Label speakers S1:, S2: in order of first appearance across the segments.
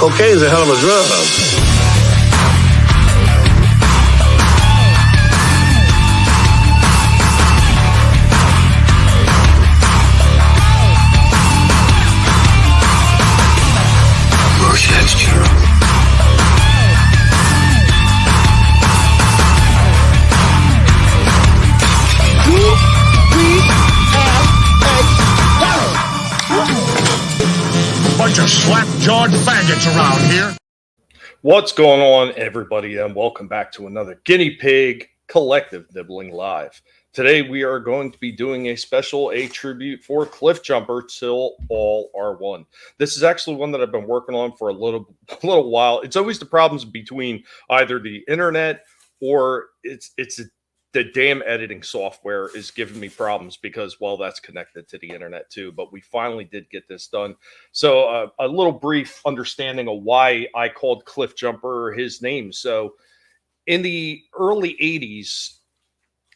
S1: Cocaine's a hell of a drug.
S2: Bunch of slap-jawed faggots around here.
S3: What's going on, everybody, and welcome back to another Guinea Pig Collective Nibbling Live. Today we are going to be doing a tribute for CliffJumper, Till All Are One. This is actually one that I've been working on for a little while. It's always the problems between either the internet or the damn editing software is giving me problems because, well, that's connected to the internet too. But we finally did get this done. So a little brief understanding of why I called CliffJumper his name. So in the early 80s,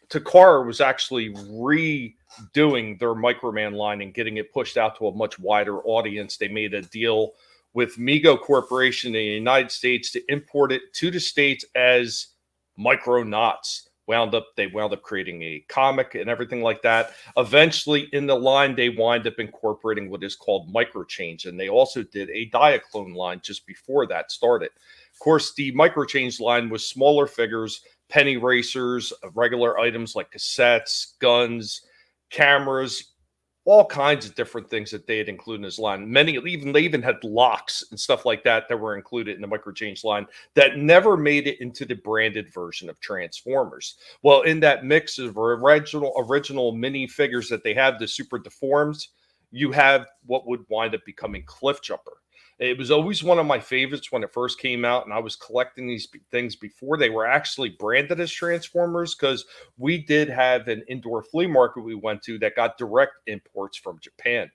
S3: Takara was actually redoing their Microman line and getting it pushed out to a much wider audience. They made a deal with Mego Corporation in the United States to import it to the States as Micronauts. They wound up creating a comic and everything like that. Eventually, in the line, they wind up incorporating what is called Microchange, and they also did a Diaclone line just before that started. Of course, the Microchange line was smaller figures, penny racers, regular items like cassettes, guns, cameras, all kinds of different things that they had included in his line. They even had locks and stuff like that were included in the Microchange line that never made it into the branded version of Transformers. Well, in that mix of original mini figures that they have, the super deforms, you have what would wind up becoming CliffJumper. It was always one of my favorites when it first came out, and I was collecting these things before they were actually branded as Transformers, because we did have an indoor flea market we went to that got direct imports from Japan.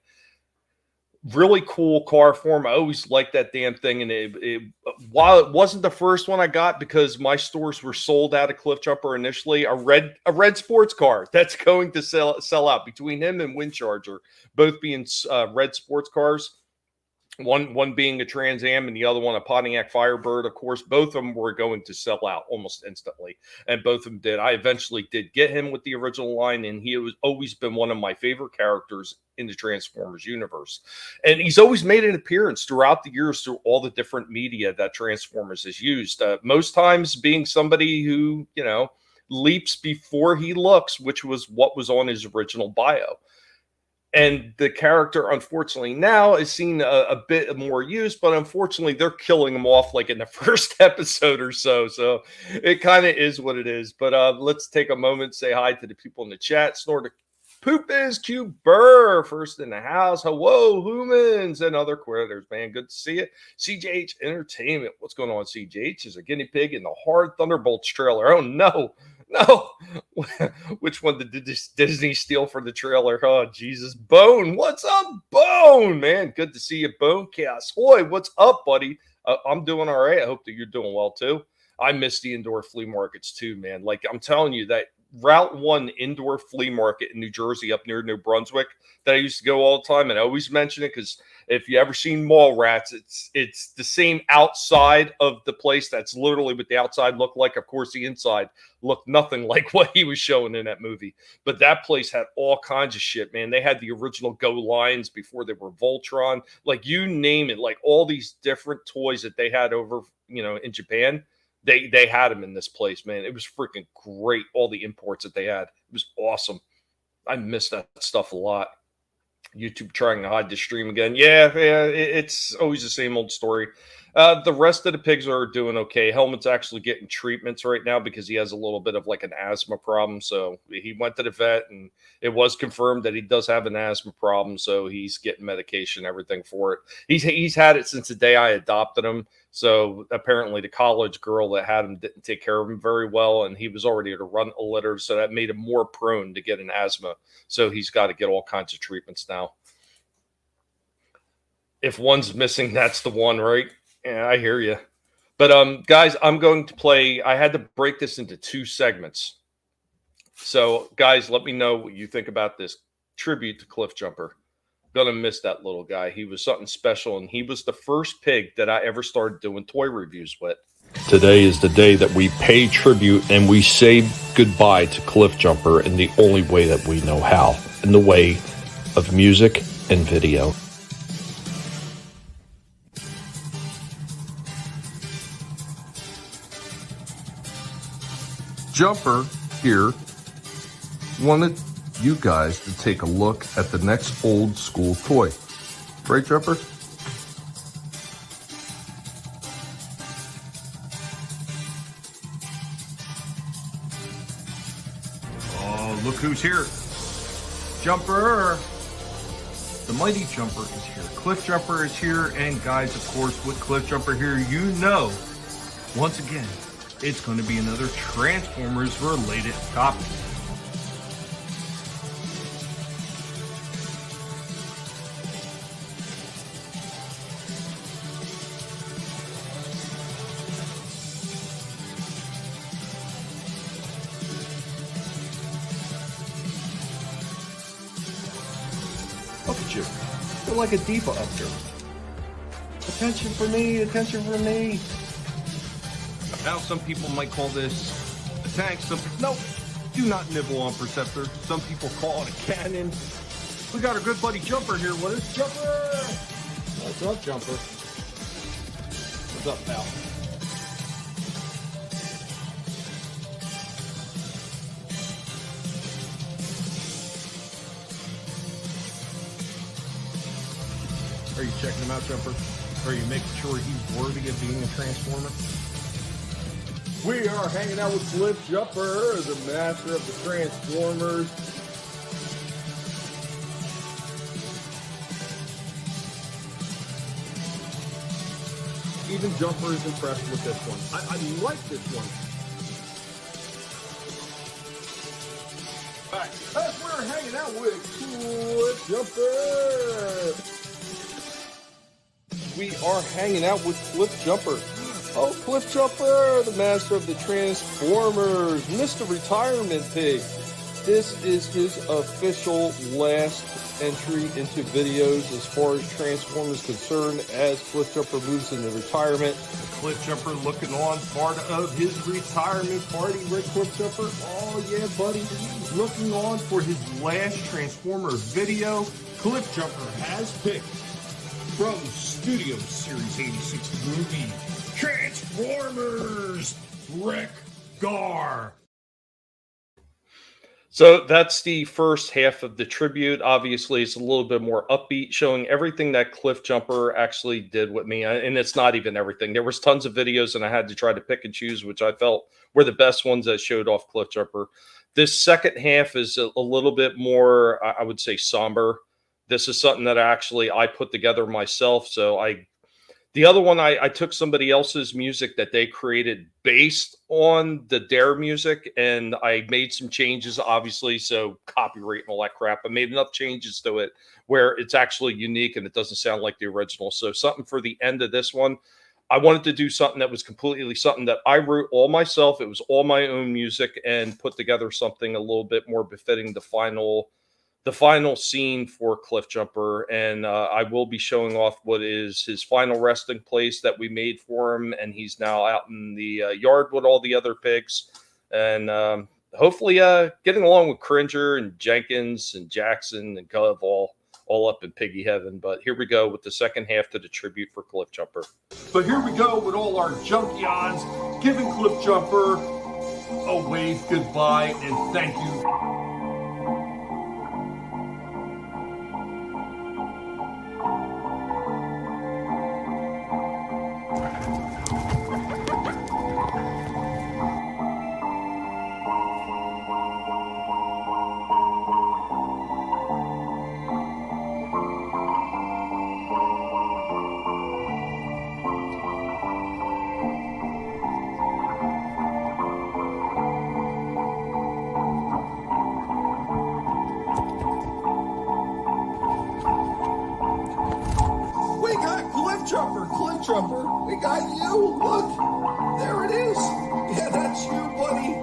S3: Really cool car form. I always liked that damn thing, and while it wasn't the first one I got because my stores were sold out of CliffJumper initially, a red sports car that's going to sell out between him and Windcharger, both being red sports cars. One being a Trans Am and the other one a Pontiac Firebird. Of course, both of them were going to sell out almost instantly, and both of them did. I eventually did get him with the original line, and he has always been one of my favorite characters in the Transformers universe. And he's always made an appearance throughout the years through all the different media that Transformers has used. Most times being somebody who, leaps before he looks, which was what was on his original bio. And the character, unfortunately, now is seen a bit more use, but unfortunately, they're killing him off like in the first episode or so. So it kind of is what it is. But let's take a moment, say hi to the people in the chat. Snort Poop is Q Burr, first in the house. Hello, humans and other critters, man. Good to see you. CJH Entertainment. What's going on, CJH? Is a guinea pig in the Hard Thunderbolts trailer. Oh, no. No, which one did Disney steal for the trailer? Oh, Jesus. Bone, what's up, Bone? Man, good to see you, Bone Chaos. Hoy, what's up, buddy? I'm doing all right. I hope that you're doing well, too. I miss the indoor flea markets, too, man. Like, I'm telling you, that Route 1 indoor flea market in New Jersey up near New Brunswick that I used to go all the time, and I always mention it because if you ever seen Mall Rats, it's the same outside of the place. That's literally what the outside looked like. Of course, the inside looked nothing like what he was showing in that movie. But that place had all kinds of shit, man. They had the original Go Lions before they were Voltron. Like, you name it, like all these different toys that they had over, in Japan. They had them in this place, man. It was freaking great, all the imports that they had. It was awesome. I miss that stuff a lot. YouTube trying to hide the stream again. Yeah, it's always the same old story. The rest of the pigs are doing okay. Helmet's actually getting treatments right now because he has a little bit of like an asthma problem. So he went to the vet and it was confirmed that he does have an asthma problem. So he's getting medication, everything for it. He's had it since the day I adopted him. So apparently the college girl that had him didn't take care of him very well, and he was already to run a litter, so that made him more prone to get an asthma. So he's got to get all kinds of treatments now. If one's missing, that's the one, right? Yeah, I hear you. But guys, I'm going to play. I had to break this into 2 segments. So guys, let me know what you think about this tribute to CliffJumper. gonna miss that little guy. He was something special, and he was the first pig that I ever started doing toy reviews with. Today is the day that we pay tribute and we say goodbye to CliffJumper in the only way that we know how, in the way of music and video. Jumper here wanted you guys to take a look at the next old school toy. Right, Jumper?
S4: Oh, look who's here. Jumper. The mighty Jumper is here. CliffJumper is here. And guys, of course, with CliffJumper here, you know, once again, it's going to be another Transformers related topic. Look at you. You're like a diva up here. Attention for me, attention for me. Now some people might call this a tank. Nope, do not nibble on Perceptor. Some people call it a cannon. We got our good buddy Jumper here. What is Jumper? What's up, Jumper? What's up, pal? Are you checking him out, Jumper? Are you making sure he's worthy of being a Transformer? We are hanging out with CliffJumper, the master of the Transformers. Even Jumper is impressed with this one. I like this one. All right, as we're hanging out with CliffJumper. We are hanging out with CliffJumper. Oh, CliffJumper, the master of the Transformers, Mr. Retirement Pig. This is his official last entry into videos as far as Transformers concerned as CliffJumper moves into retirement. CliffJumper looking on part of his retirement party, right, CliffJumper? Oh, yeah, buddy. Looking on for his last Transformer video. CliffJumper has picked from Studio Series 86 movie Transformers Wreck-Gar.
S3: So that's the first half of the tribute. Obviously, it's a little bit more upbeat, showing everything that CliffJumper actually did with me. And it's not even everything. There was tons of videos, and I had to try to pick and choose, which I felt were the best ones that showed off CliffJumper. This second half is a little bit more, I would say, somber. This is something that I put together myself. So the other one, I took somebody else's music that they created based on the Dare music, and I made some changes, obviously, so copyright and all that crap. I made enough changes to it where it's actually unique and it doesn't sound like the original. So something for the end of this one, I wanted to do something that was completely something that I wrote all myself. It was all my own music, and put together something a little bit more befitting the final scene for CliffJumper. And I will be showing off what is his final resting place that we made for him, and he's now out in the yard with all the other pigs, and hopefully getting along with Cringer and Jenkins and Jackson and Gov all up in piggy heaven. But here we go with the second half to the tribute for CliffJumper.
S4: But here we go with all our junkyards giving CliffJumper a wave goodbye and thank you. CliffJumper, we got you. Look, there it is. Yeah, that's you, buddy.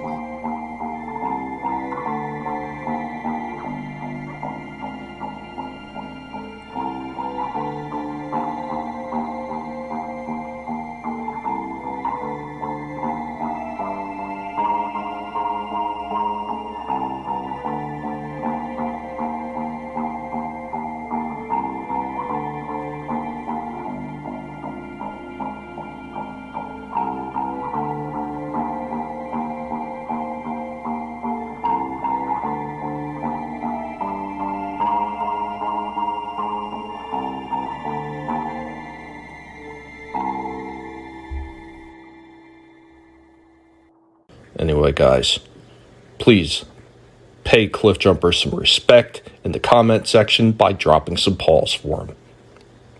S3: Anyway, guys, please pay CliffJumper some respect in the comment section by dropping some paws for him.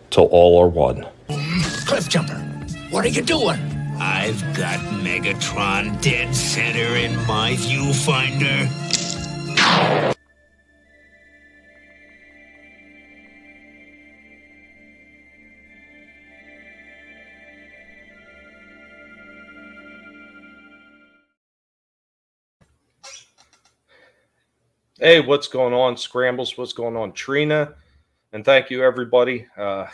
S3: Till all are one.
S5: CliffJumper, what are you doing? I've got Megatron dead center in my viewfinder.
S3: Hey, what's going on, Scrambles? What's going on, Trina? And thank you, everybody.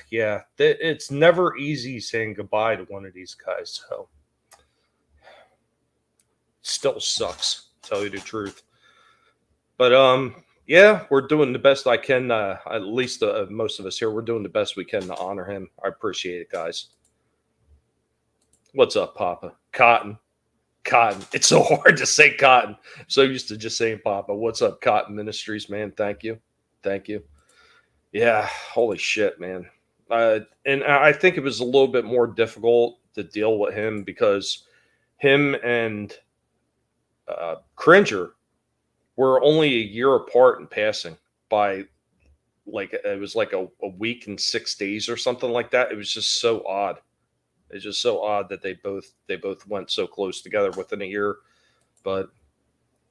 S3: It's never easy saying goodbye to one of these guys, so still sucks, to tell you the truth. But we're doing the best I can. At least most of us here, we're doing the best we can to honor him. I appreciate it, guys. What's up, Papa? Cotton. It's so hard to say Cotton. I'm so used to just saying Papa. What's up, Cotton Ministries, man? Thank you. Yeah, holy shit, man. And I think it was a little bit more difficult to deal with him because him and Cringer were only a year apart in passing by, like, it was like a week and 6 days or something like that. It was just so odd. It's just so odd that they both went so close together within a year. But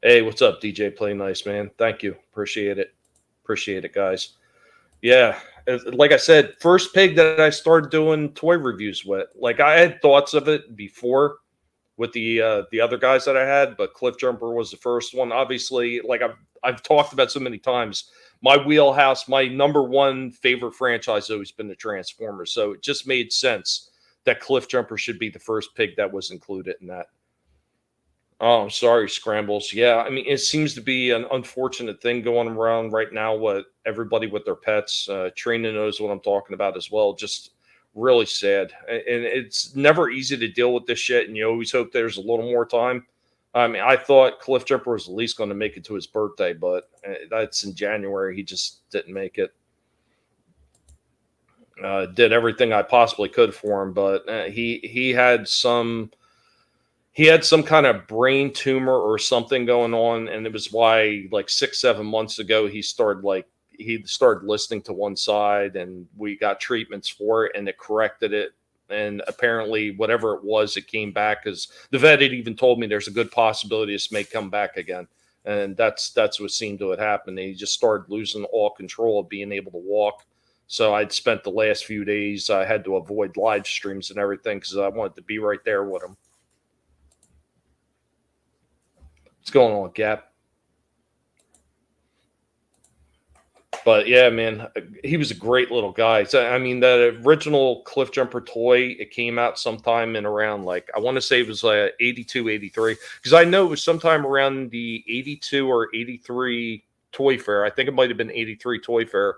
S3: hey, what's up, DJ Play Nice, man? Thank you. Appreciate it, guys. Yeah, like I said, first pig that I started doing toy reviews with. Like, I had thoughts of it before with the other guys that I had, but CliffJumper was the first one. Obviously, like I've talked about so many times, my wheelhouse, my number one favorite franchise has always been the Transformers. So it just made sense that CliffJumper should be the first pig that was included in that. Oh, I'm sorry, Scrambles. Yeah, I mean, it seems to be an unfortunate thing going around right now with everybody with their pets. Trina knows what I'm talking about as well. Just really sad. And it's never easy to deal with this shit, and you always hope there's a little more time. I mean, I thought CliffJumper was at least going to make it to his birthday, but that's in January. He just didn't make it. Did everything I possibly could for him, but he had some kind of brain tumor or something going on, and it was why, like 6-7 months ago, he started listening to one side, and we got treatments for it, and it corrected it. And apparently, whatever it was, it came back, because the vet had even told me there's a good possibility this may come back again, and that's what seemed to have happened. He just started losing all control of being able to walk. So I'd spent the last few days, I had to avoid live streams and everything because I wanted to be right there with him. What's going on, Gap? But yeah, man, he was a great little guy. So, I mean, that original CliffJumper toy, it came out sometime in around, like, I want to say it was 82, 83. Because I know it was sometime around the 82 or 83 Toy Fair. I think it might have been 83 Toy Fair.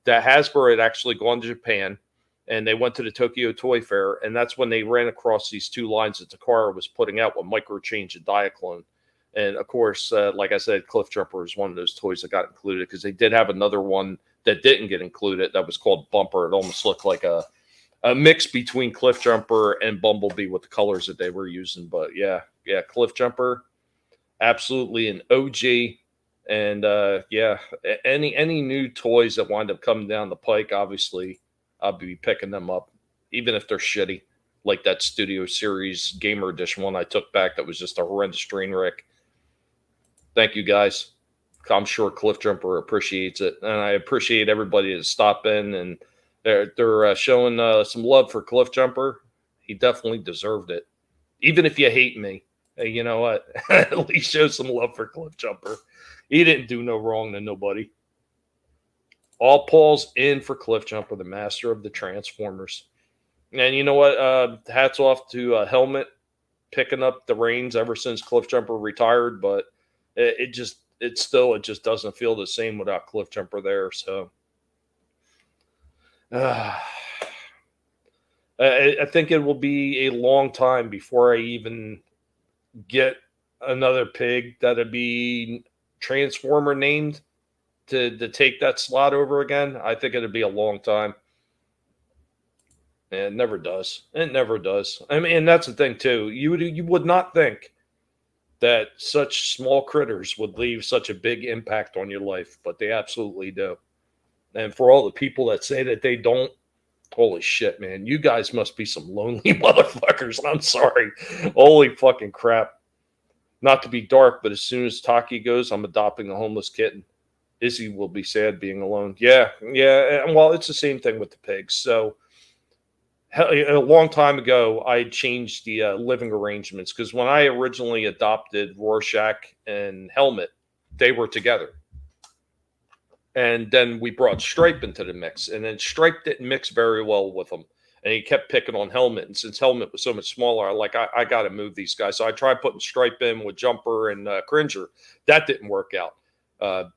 S3: That Hasbro had actually gone to Japan, and they went to the Tokyo Toy Fair, and that's when they ran across these two lines that Takara was putting out with Microchange and Diaclone. And of course, like I said, CliffJumper is one of those toys that got included, because they did have another one that didn't get included that was called Bumper. It almost looked like a mix between CliffJumper and Bumblebee with the colors that they were using. But yeah, CliffJumper, absolutely an OG. And any new toys that wind up coming down the pike, obviously, I'll be picking them up, even if they're shitty, like that Studio Series Gamer Edition one I took back that was just a horrendous train wreck. Thank you, guys. I'm sure CliffJumper appreciates it, and I appreciate everybody that stopped in, and they're showing some love for CliffJumper. He definitely deserved it. Even if you hate me, hey, you know what? At least show some love for CliffJumper. He didn't do no wrong to nobody. All Paul's in for CliffJumper, the master of the Transformers. And you know what? Hats off to Helmet picking up the reins ever since CliffJumper retired, but it just doesn't feel the same without CliffJumper there. So I think it will be a long time before I even get another pig that'd be Transformer named to take that slot over again. I think it'd be a long time. And it never does. It never does. I mean, and that's the thing too. You would not think that such small critters would leave such a big impact on your life, but they absolutely do. And for all the people that say that they don't, holy shit, man, you guys must be some lonely motherfuckers. I'm sorry. Holy fucking crap. Not to be dark, but as soon as Taki goes, I'm adopting a homeless kitten. Izzy will be sad being alone. Yeah. Well, it's the same thing with the pigs. So a long time ago, I changed the living arrangements because when I originally adopted Rorschach and Helmet, they were together. And then we brought Stripe into the mix, and then Stripe didn't mix very well with them. And he kept picking on Helmet. And since Helmet was so much smaller, I got to move these guys. So I tried putting Stripe in with Jumper and Cringer. That didn't work out.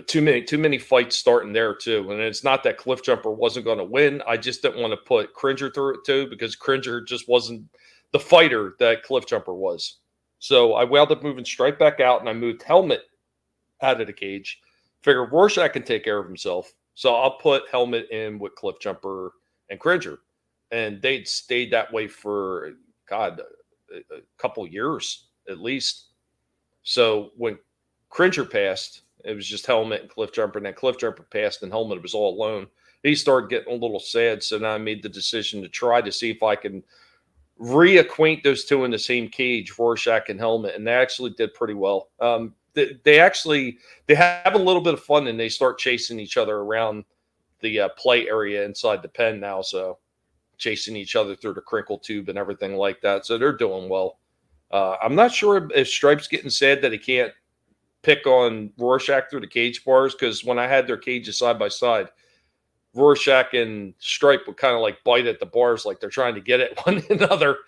S3: Too many fights starting there too. And it's not that CliffJumper wasn't going to win. I just didn't want to put Cringer through it too because Cringer just wasn't the fighter that CliffJumper was. So I wound up moving Stripe back out, and I moved Helmet out of the cage. Figure Rorschach can take care of himself. So I'll put Helmet in with CliffJumper and Cringer. And they'd stayed that way for, God, a couple years at least. So when Cringer passed, it was just Helmet and CliffJumper. And then CliffJumper passed and Helmet was all alone. He started getting a little sad. So now I made the decision to try to see if I can reacquaint those two in the same cage, Rorschach and Helmet. And they actually did pretty well. They have a little bit of fun, and they start chasing each other around the play area inside the pen now. So chasing each other through the crinkle tube and everything like that. So they're doing well. I'm not sure if Stripe's getting sad that he can't pick on Rorschach through the cage bars, because when I had their cages side by side, Rorschach and Stripe would kind of like bite at the bars like they're trying to get at one another.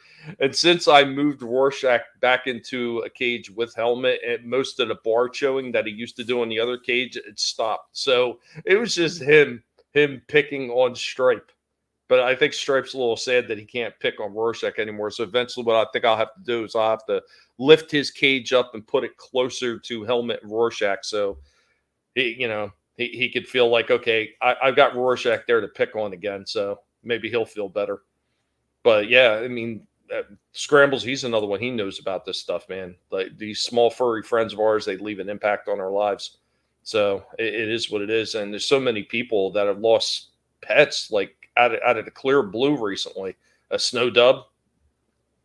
S3: And since I moved Rorschach back into a cage with Helmet, and most of the bar showing that he used to do in the other cage, it stopped. So it was just him picking on Stripe. But I think Stripe's a little sad that he can't pick on Rorschach anymore. So eventually what I think I'll have to do is I'll have to lift his cage up and put it closer to Helmet and Rorschach. So he could feel like, okay, I've got Rorschach there to pick on again. So maybe he'll feel better. But yeah, I mean, Scrambles, he's another one. He knows about this stuff, man. Like these small furry friends of ours, they leave an impact on our lives. So it is what it is. And there's so many people that have lost pets, like out of the clear blue recently. A Snow Dub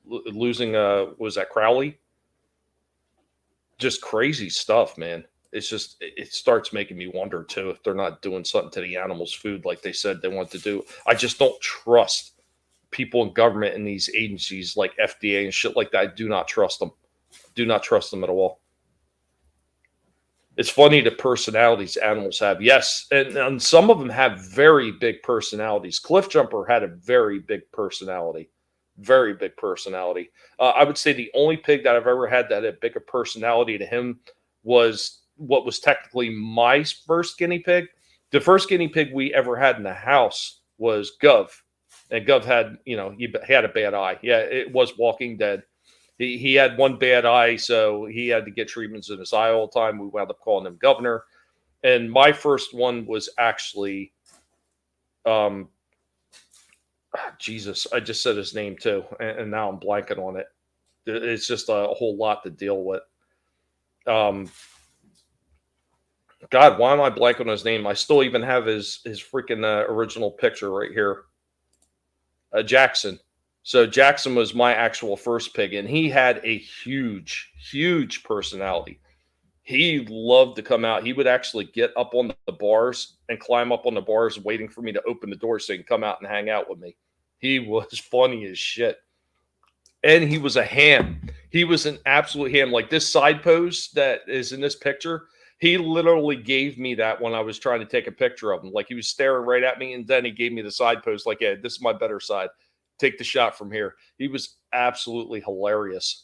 S3: losing, was that Crowley? Just crazy stuff, man. It's just, it starts making me wonder too if they're not doing something to the animals' food like they said they want to do. I just don't trust people in government and these agencies like FDA and shit like that. I do not trust them. Do not trust them at all. It's funny the personalities animals have. Yes, and some of them have very big personalities. CliffJumper had a very big personality. Very big personality. I would say the only pig that I've ever had that had big a personality to him was what was technically my first guinea pig. The first guinea pig we ever had in the house was Gov. And Gov had, he had a bad eye. Yeah, it was Walking Dead. He had one bad eye, so he had to get treatments in his eye all the time. We wound up calling him Governor. And my first one was actually, Jesus, I just said his name too, and now I'm blanking on it. It's just a whole lot to deal with. God, why am I blanking on his name? I still even have his freaking original picture right here. Jackson. So Jackson was my actual first pig, and he had a huge, huge personality. He loved to come out. He would actually get up on the bars and climb up on the bars waiting for me to open the door so he can come out and hang out with me. He was funny as shit. And he was a ham. He was an absolute ham. Like this side pose that is in this picture, he literally gave me that when I was trying to take a picture of him. Like he was staring right at me, and then he gave me the side pose like, yeah, this is my better side. Take the shot from here. He was absolutely hilarious.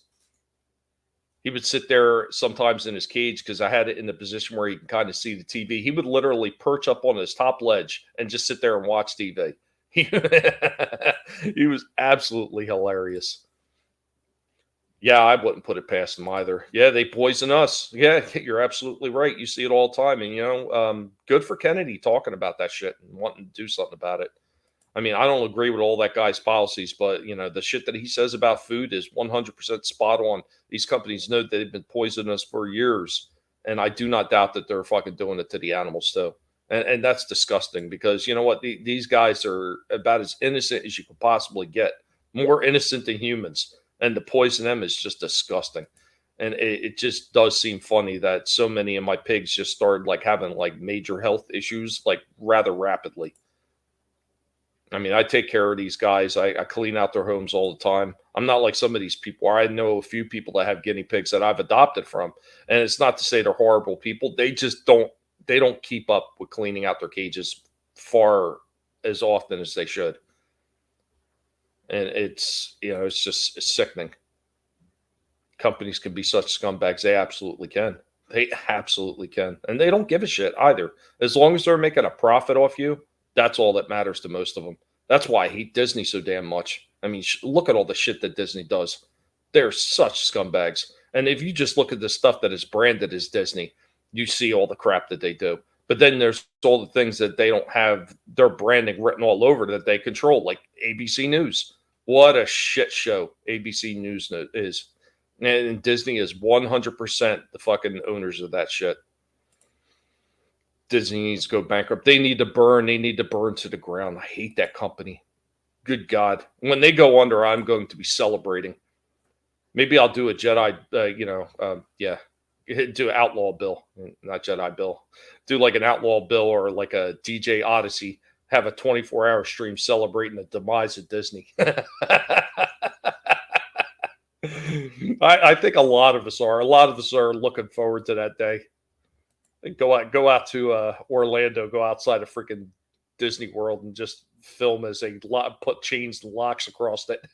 S3: He would sit there sometimes in his cage because I had it in the position where he can kind of see the TV. He would literally perch up on his top ledge and just sit there and watch TV. He was absolutely hilarious. Yeah, I wouldn't put it past them either. Yeah, they poison us. Yeah, you're absolutely right. You see it all the time. And, good for Kennedy talking about that shit and wanting to do something about it. I mean, I don't agree with all that guy's policies, but you know, the shit that he says about food is 100% spot on. These companies know that they've been poisoning us for years, and I do not doubt that they're fucking doing it to the animals too. And that's disgusting because you know what? These guys are about as innocent as you could possibly get, more innocent than humans, and to poison them is just disgusting. And it just does seem funny that so many of my pigs just started like having like major health issues like rather rapidly. I mean, I take care of these guys. I clean out their homes all the time. I'm not like some of these people. I know a few people that have guinea pigs that I've adopted from, and it's not to say they're horrible people. They just don't. They don't keep up with cleaning out their cages far as often as they should, and it's it's sickening. Companies can be such scumbags. They absolutely can. They absolutely can, and they don't give a shit either. As long as they're making a profit off you, that's all that matters to most of them. That's why I hate Disney so damn much. I mean, look at all the shit that Disney does. They're such scumbags. And if you just look at the stuff that is branded as Disney, you see all the crap that they do. But then there's all the things that they don't have their branding written all over that they control, like ABC News. What a shit show ABC News is. And Disney is 100% the fucking owners of that shit. Disney needs to go bankrupt. They need to burn. They need to burn to the ground. I hate that company. Good God. When they go under, I'm going to be celebrating. Maybe I'll do a Jedi, do an Outlaw Bill, not Jedi Bill. Do like an Outlaw Bill or like a DJ Odyssey. Have a 24-hour stream celebrating the demise of Disney. I think a lot of us are. A lot of us are looking forward to that day. Go out to Orlando, go outside of freaking Disney World and just film as they put chains and locks across it.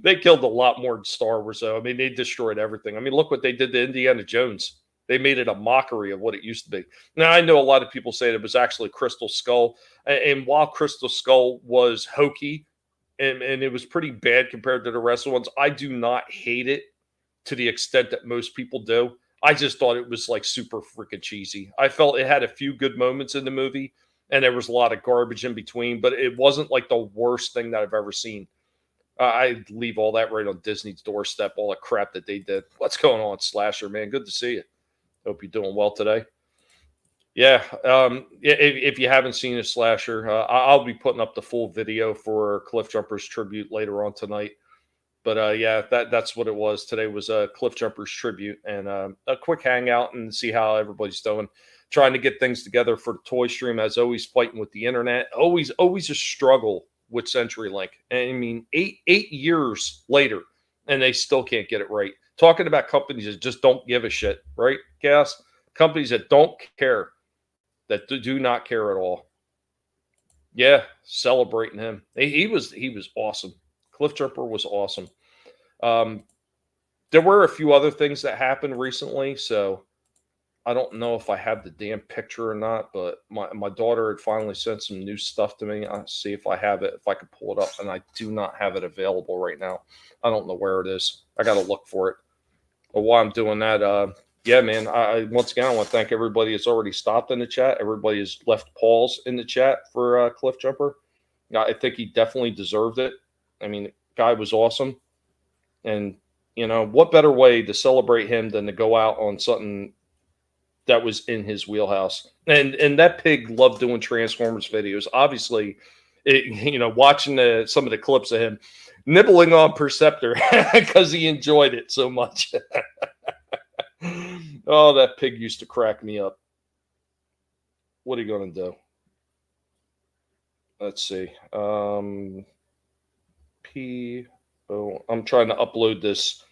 S3: They killed a lot more than Star Wars, though. I mean, they destroyed everything. I mean, look what they did to Indiana Jones. They made it a mockery of what it used to be. Now, I know a lot of people say it was actually Crystal Skull. And while Crystal Skull was hokey and it was pretty bad compared to the rest of the ones, I do not hate it to the extent that most people do. I just thought it was like super freaking cheesy. I felt it had a few good moments in the movie, and there was a lot of garbage in between, but it wasn't like the worst thing that I've ever seen. I leave all that right on Disney's doorstep, all the crap that they did. What's going on, Slasher, man? Good to see you. Hope you're doing well today. Yeah, if you haven't seen a Slasher, I'll be putting up the full video for CliffJumper's tribute later on tonight. But yeah, that's what it was. Today was a CliffJumper's tribute and a quick hangout and see how everybody's doing. Trying to get things together for the toy stream, as always, fighting with the internet. Always a struggle with CenturyLink. And I mean, eight years later, and they still can't get it right. Talking about companies that just don't give a shit, right, Gas? Companies that don't care, that do not care at all. Yeah, celebrating him. He was awesome. CliffJumper was awesome. There were a few other things that happened recently, so I don't know if I have the damn picture or not, but my daughter had finally sent some new stuff to me. I'll see if I have it, if I can pull it up, and I do not have it available right now. I don't know where it is. I got to look for it. But while I'm doing that, yeah, man, I once again, I want to thank everybody that's already stopped in the chat. Everybody has left Paul's in the chat for CliffJumper. I think he definitely deserved it. I mean, the guy was awesome. And, you know, what better way to celebrate him than to go out on something that was in his wheelhouse. And that pig loved doing Transformers videos. Obviously, watching some of the clips of him nibbling on Perceptor because he enjoyed it so much. Oh, that pig used to crack me up. What are you going to do? Let's see. I'm trying to upload this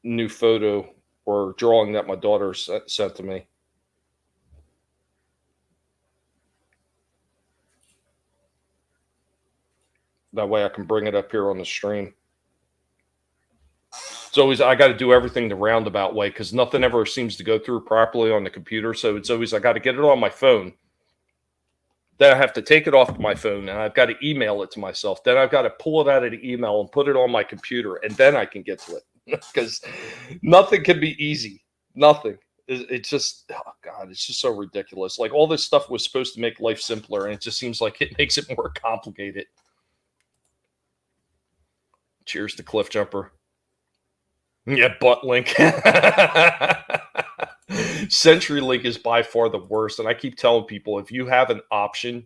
S3: new photo or drawing that my daughter sent to me. That way I can bring it up here on the stream. It's always, I got to do everything the roundabout way because nothing ever seems to go through properly on the computer. So it's always, I got to get it on my phone. Then I have to take it off my phone and I've got to email it to myself. Then I've got to pull it out of the email and put it on my computer. And then I can get to it because nothing can be easy. Nothing. It's just, oh God, it's just so ridiculous. Like all this stuff was supposed to make life simpler, and it just seems like it makes it more complicated. Cheers to CliffJumper. Yeah, butt link. CenturyLink is by far the worst, and I keep telling people if you have an option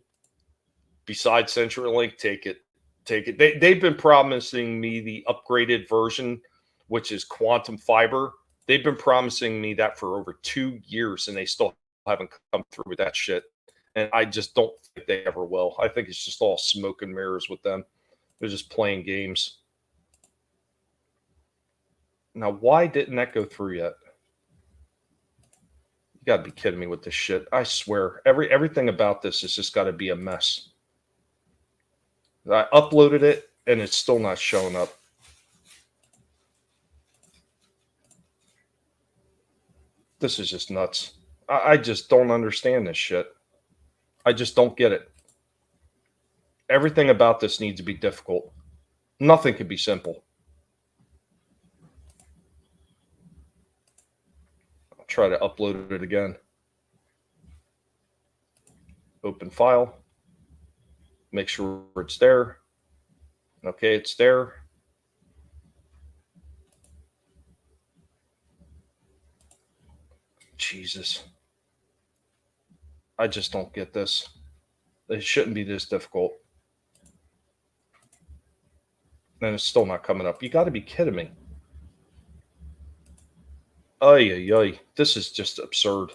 S3: besides CenturyLink, take it. Take it. They've been promising me the upgraded version, which is quantum fiber. They've been promising me that for over 2 years, and they still haven't come through with that shit. And I just don't think they ever will. I think it's just all smoke and mirrors with them. They're just playing games. Now, why didn't that go through yet? You got to be kidding me with this shit. I swear, everything about this has just got to be a mess. I uploaded it, and it's still not showing up. This is just nuts. I just don't understand this shit. I just don't get it. Everything about this needs to be difficult. Nothing can be simple. I'll try to upload it again. Open file. Make sure it's there. Okay, it's there. Jesus. I just don't get this. It shouldn't be this difficult. And it's still not coming up. You got to be kidding me. Ay, ay, ay. This is just absurd.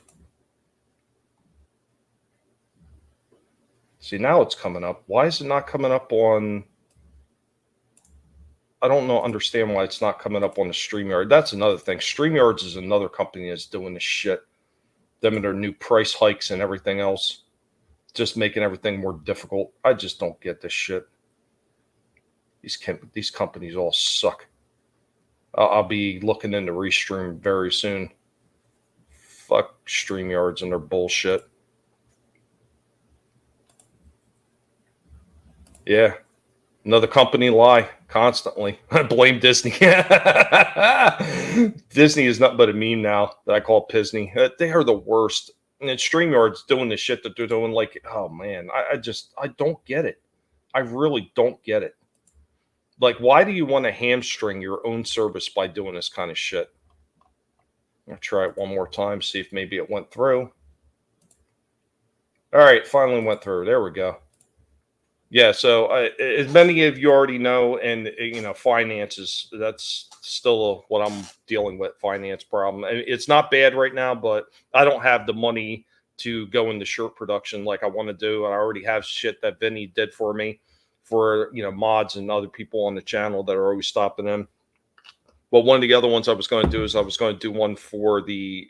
S3: See, now it's coming up. Why is it not coming up on... I don't know, understand why it's not coming up on the StreamYard. That's another thing. StreamYards is another company that's doing this shit. Them and their new price hikes and everything else. Just making everything more difficult. I just don't get this shit. These companies all suck. I'll be looking into Restream very soon. Fuck StreamYards and their bullshit. Yeah. Another company lie constantly. I blame Disney. Disney is nothing but a meme now that I call Pisney. They are the worst. And StreamYard's doing the shit that they're doing. Like, oh man, I don't get it. I really don't get it. Like, why do you want to hamstring your own service by doing this kind of shit? I'll try it one more time, see if maybe it went through. All right, finally went through. There we go. Yeah, so as many of you already know, and finances, that's still what I'm dealing with, finance problem. And it's not bad right now, but I don't have the money to go into shirt production like I want to do. And I already have shit that Vinny did for me for, mods and other people on the channel that are always stopping in. Well, one of the other ones I was going to do is I was going to do one for the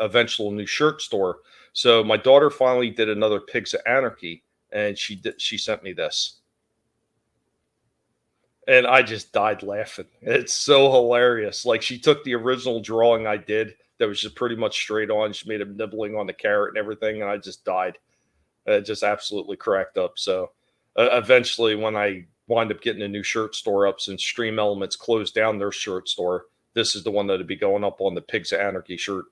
S3: eventual new shirt store. So my daughter finally did another Pigs of Anarchy. And she sent me this. And I just died laughing. It's so hilarious. Like, she took the original drawing I did that was just pretty much straight on. She made him nibbling on the carrot and everything. And I just died. It just absolutely cracked up. So eventually, when I wind up getting a new shirt store up, since Stream Elements closed down their shirt store, this is the one that would be going up on the Pigs of Anarchy shirt.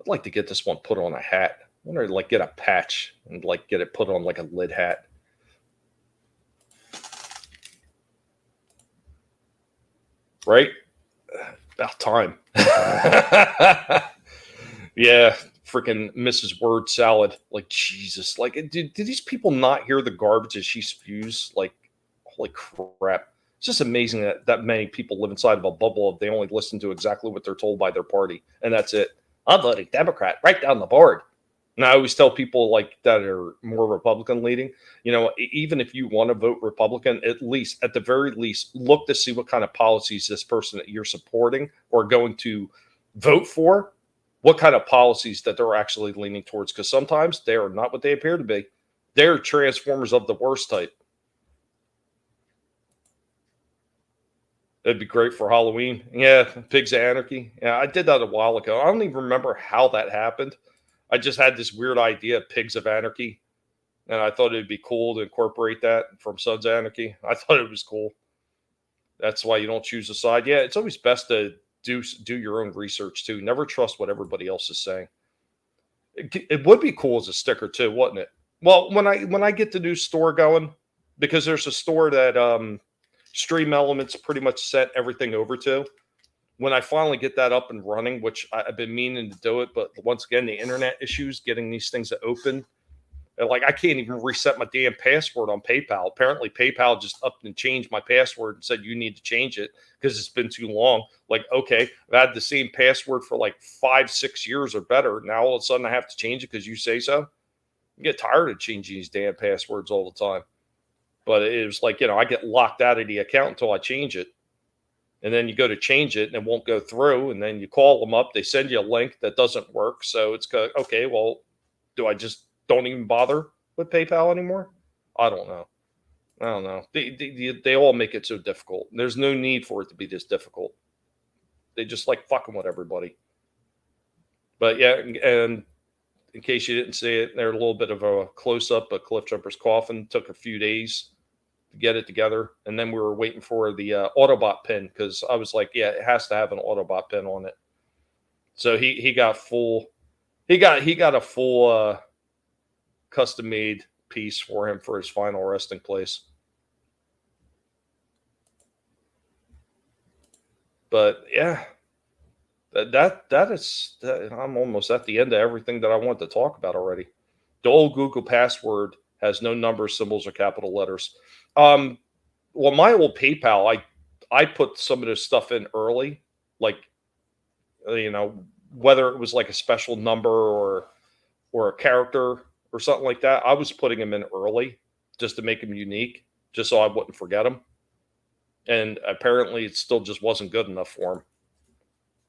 S3: I'd like to get this one put on a hat. I wonder, like, get a patch and like get it put on like a lid hat. Right? About time. Yeah, freaking Mrs. Word salad. Like, Jesus. Like, do these people not hear the garbage that she spews? Like, holy crap. It's just amazing that many people live inside of a bubble if they only listen to exactly what they're told by their party. And that's it. I'm voting Democrat right down the board. And I always tell people like that are more Republican leading, even if you want to vote Republican, at the very least, look to see what kind of policies this person that you're supporting or going to vote for, what kind of policies that they're actually leaning towards. Because sometimes they are not what they appear to be. They're transformers of the worst type. That'd be great for Halloween. Yeah, Pigs of Anarchy. Yeah, I did that a while ago. I don't even remember how that happened. I just had this weird idea, Pigs of Anarchy, and I thought it'd be cool to incorporate that from Sons of Anarchy. I thought it was cool. That's why you don't choose a side. Yeah, it's always best to do your own research too. Never trust what everybody else is saying. It would be cool as a sticker too, wouldn't it? Well, when I get the new store going, because there's a store that Stream Elements pretty much sent everything over to. When I finally get that up and running, which I've been meaning to do it, but once again, the internet issues getting these things to open. Like, I can't even reset my damn password on PayPal. Apparently, PayPal just upped and changed my password and said you need to change it because it's been too long. Like, okay, I've had the same password for like 5-6 years or better. Now all of a sudden I have to change it because you say so. I get tired of changing these damn passwords all the time. But it was like, I get locked out of the account until I change it. And then you go to change it and it won't go through. And then you call them up. They send you a link that doesn't work. So it's okay, well, do I just don't even bother with PayPal anymore? I don't know. They all make it so difficult. There's no need for it to be this difficult. They just like fucking with everybody. But yeah, and in case you didn't see it, there's a little bit of a close-up of CliffJumper's coffin. Took a few days to get it together. And then we were waiting for the Autobot pin because I was like, yeah, it has to have an Autobot pin on it. So he got a full custom-made piece for him for his final resting place. But yeah, I'm almost at the end of everything that I want to talk about already. The old Google password has no numbers, symbols, or capital letters. Well, my old PayPal, I put some of this stuff in early, like, whether it was like a special number or a character or something like that. I was putting them in early just to make them unique, just so I wouldn't forget them. And apparently it still just wasn't good enough for them.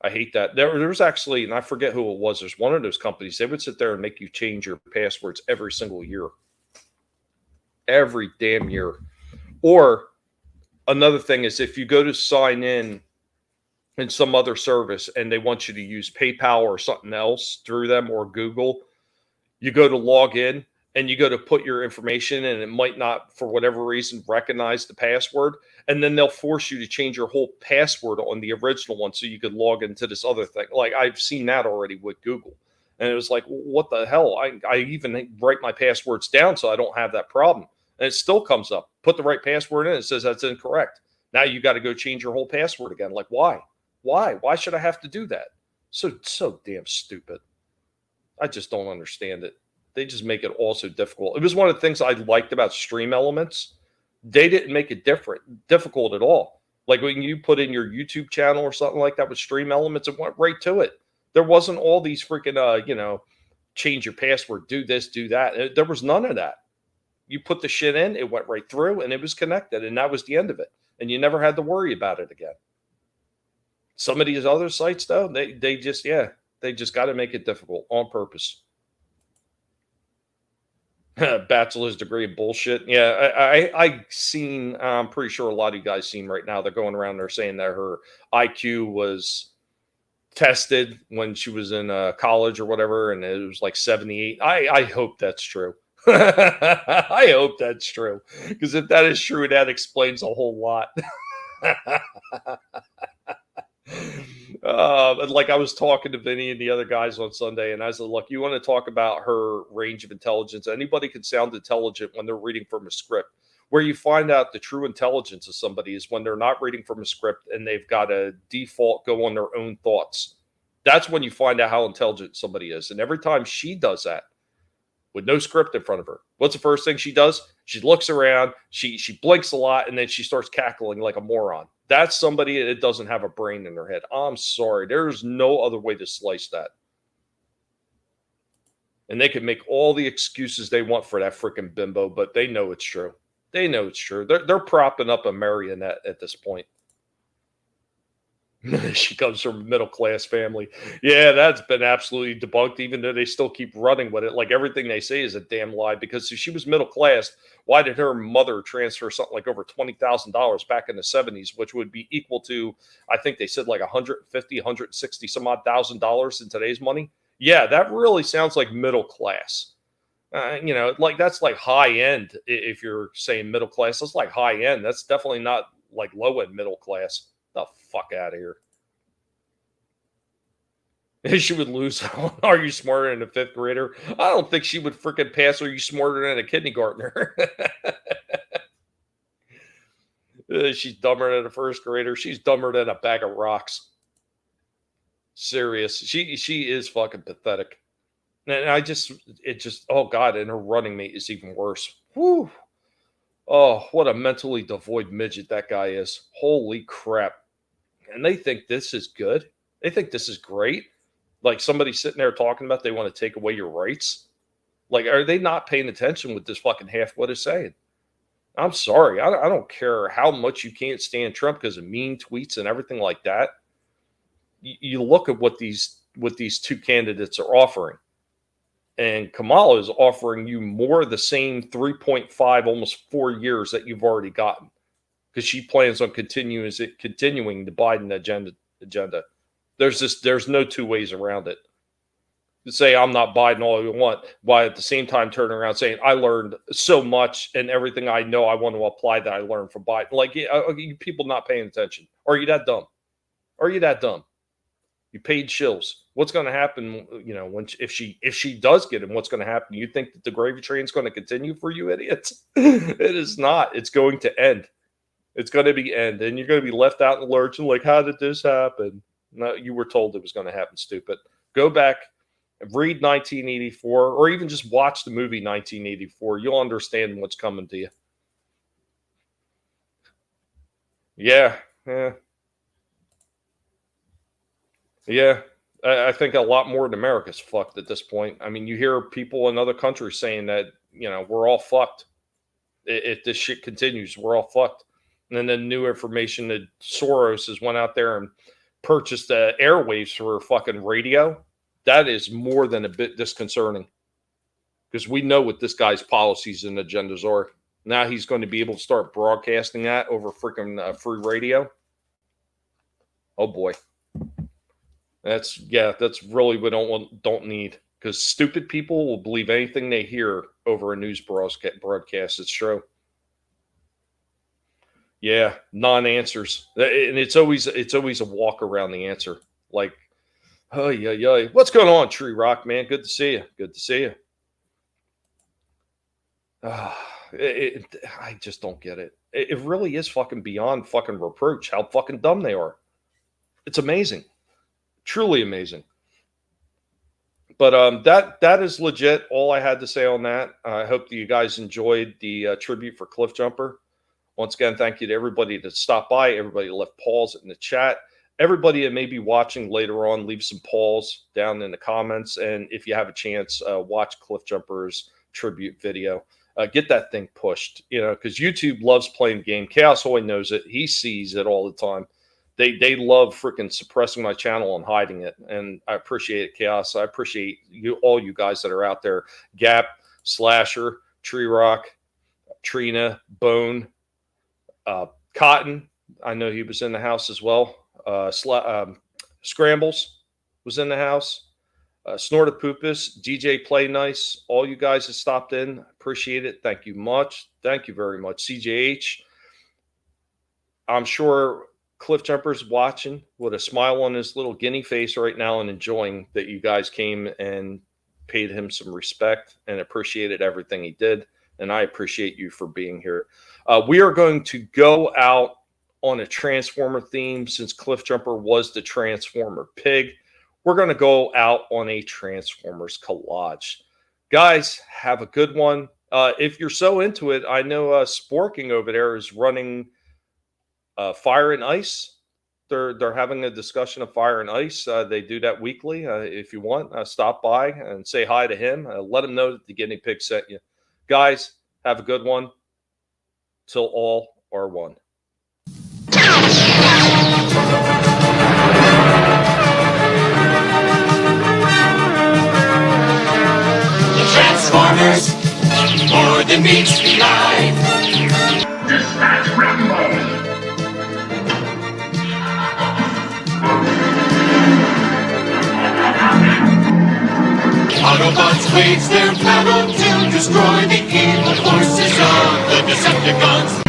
S3: I hate that. There was actually, and I forget who it was, there's one of those companies, they would sit there and make you change your passwords every single year. Every damn year. Or another thing is if you go to sign in some other service and they want you to use PayPal or something else through them or Google, you go to log in and you go to put your information and it might not, for whatever reason, recognize the password. And then they'll force you to change your whole password on the original one so you could log into this other thing. Like, I've seen that already with Google. And it was like, what the hell? I even write my passwords down so I don't have that problem. And it still comes up. Put the right password in. It says that's incorrect. Now you got to go change your whole password again. Like, why? Why should I have to do that? So damn stupid. I just don't understand it. They just make it all so difficult. It was one of the things I liked about Stream Elements. They didn't make it difficult at all. Like when you put in your YouTube channel or something like that with Stream Elements, it went right to it. There wasn't all these freaking, change your password, do this, do that. There was none of that. You put the shit in, it went right through, and it was connected, and that was the end of it. And you never had to worry about it again. Some of these other sites, though, they just got to make it difficult on purpose. Bachelor's degree of bullshit. Yeah, I seen, I'm pretty sure a lot of you guys seen right now, they're going around there saying that her IQ was tested when she was in college or whatever, and it was like 78. I hope that's true. I hope that's true, because if that is true, that explains a whole lot. And like I was talking to Vinny and the other guys on Sunday, and I said, look, you want to talk about her range of intelligence? Anybody can sound intelligent when they're reading from a script. Where you find out the true intelligence of somebody is when they're not reading from a script and they've got a default go on their own thoughts. That's when you find out how intelligent somebody is. And every time she does that with no script in front of her, what's the first thing she does? She looks around, she blinks a lot, and then she starts cackling like a moron. That's somebody that doesn't have a brain in their head. I'm sorry. There's no other way to slice that. And they can make all the excuses they want for that freaking bimbo, but they know it's true. They know it's true. They're propping up a marionette at this point. She comes from a middle-class family. Yeah, that's been absolutely debunked, even though they still keep running with it. Like everything they say is a damn lie, because if she was middle-class, why did her mother transfer something like over $20,000 back in the 70s, which would be equal to, I think they said like 150, 160 some odd $1,000 in today's money? Yeah, that really sounds like middle-class. Like that's like high-end. If you're saying middle-class, that's like high-end. That's definitely not like low-end middle-class. The fuck out of here. She would lose. Are you smarter than a fifth grader? I don't think she would freaking pass. Are you smarter than a kindergartner? She's dumber than a first grader. She's dumber than a bag of rocks. Serious. She is fucking pathetic. And oh God, and her running mate is even worse. Whew. Oh, what a mentally devoid midget that guy is. Holy crap. And they think this is good. They think this is great. Like somebody sitting there talking about they want to take away your rights. Like, are they not paying attention with this fucking half-wit is saying? I'm sorry. I don't care how much you can't stand Trump because of mean tweets and everything like that. You look at what these two candidates are offering. And Kamala is offering you more of the same 3.5, almost 4 years that you've already gotten. Because she plans on continuing the Biden agenda. There's no two ways around it. To say I'm not Biden all you want, while at the same time turning around saying I learned so much and everything I know I want to apply that I learned from Biden. Like, you people not paying attention. Are you that dumb? Are you that dumb? You paid shills. What's going to happen? If she does get him, what's going to happen? You think that the gravy train is going to continue for you idiots? It is not. It's going to end. It's going to be end, and you're going to be left out in the lurch and like, how did this happen? No, you were told it was going to happen, stupid. Go back, read 1984, or even just watch the movie 1984. You'll understand what's coming to you. Yeah. I think a lot more in America's fucked at this point. I mean, you hear people in other countries saying that, we're all fucked. If this shit continues, we're all fucked. And then new information that Soros has went out there and purchased airwaves for fucking radio. That is more than a bit disconcerting. Because we know what this guy's policies and agendas are. Now he's going to be able to start broadcasting that over freaking free radio. Oh boy. That's really what don't need, because stupid people will believe anything they hear over a news broadcast. It's true. Yeah, non-answers, and it's always a walk around the answer. Like, oh yeah, what's going on, Tree Rock man? Good to see you. Good to see you. I just don't get it. It really is fucking beyond fucking reproach how fucking dumb they are. It's amazing. Truly amazing. But that is legit all I had to say on that. I hope that you guys enjoyed the tribute for CliffJumper. Once again, thank you to everybody that stopped by, everybody that left polls in the chat, everybody that may be watching later on, leave some polls down in the comments. And if you have a chance, watch CliffJumper's tribute video. Get that thing pushed, because YouTube loves playing the game. Chaos always knows it. He sees it all the time. They love freaking suppressing my channel and hiding it. And I appreciate it, Chaos. I appreciate all you guys that are out there. Gap, Slasher, Tree Rock, Trina, Bone, Cotton. I know he was in the house as well. Scrambles was in the house. Snorted Poopus, DJ Play Nice. All you guys that stopped in. Appreciate it. Thank you much. Thank you very much. CJH. I'm sure CliffJumper's watching with a smile on his little guinea face right now and enjoying that you guys came and paid him some respect and appreciated everything he did. And I appreciate you for being here. We are going to go out on a Transformer theme since CliffJumper was the Transformer pig. We're going to go out on a Transformers collage. Guys, have a good one. If you're so into it, I know Sporking over there is running Fire and Ice. They're having a discussion of Fire and Ice. They do that weekly. If you want, stop by and say hi to him. Let him know that the guinea pig sent you. Guys, have a good one. Till all are one.
S5: The Transformers, more than meets the eye.
S2: Dispatch Rambo!
S5: Autobots wage their battle to destroy the evil forces of the Decepticons.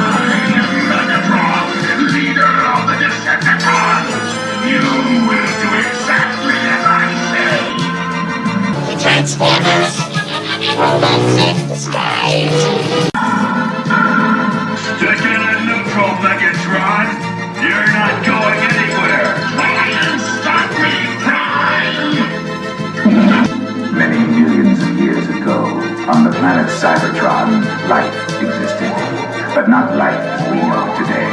S2: I am Megatron, leader of the Decepticons!
S6: Transformers. Robots in disguise.
S2: Sticking in neutral, Megatron. You're not going anywhere. Try and stop me, Prime.
S7: Many millions of years ago, on the planet Cybertron, life existed, but not life as we know it today.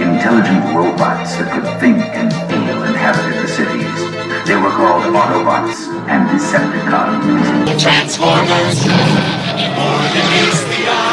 S7: Intelligent robots that could think and feel inhabited the cities. They were called Autobots and Decepticons.
S6: Transformers. More than meets the eye.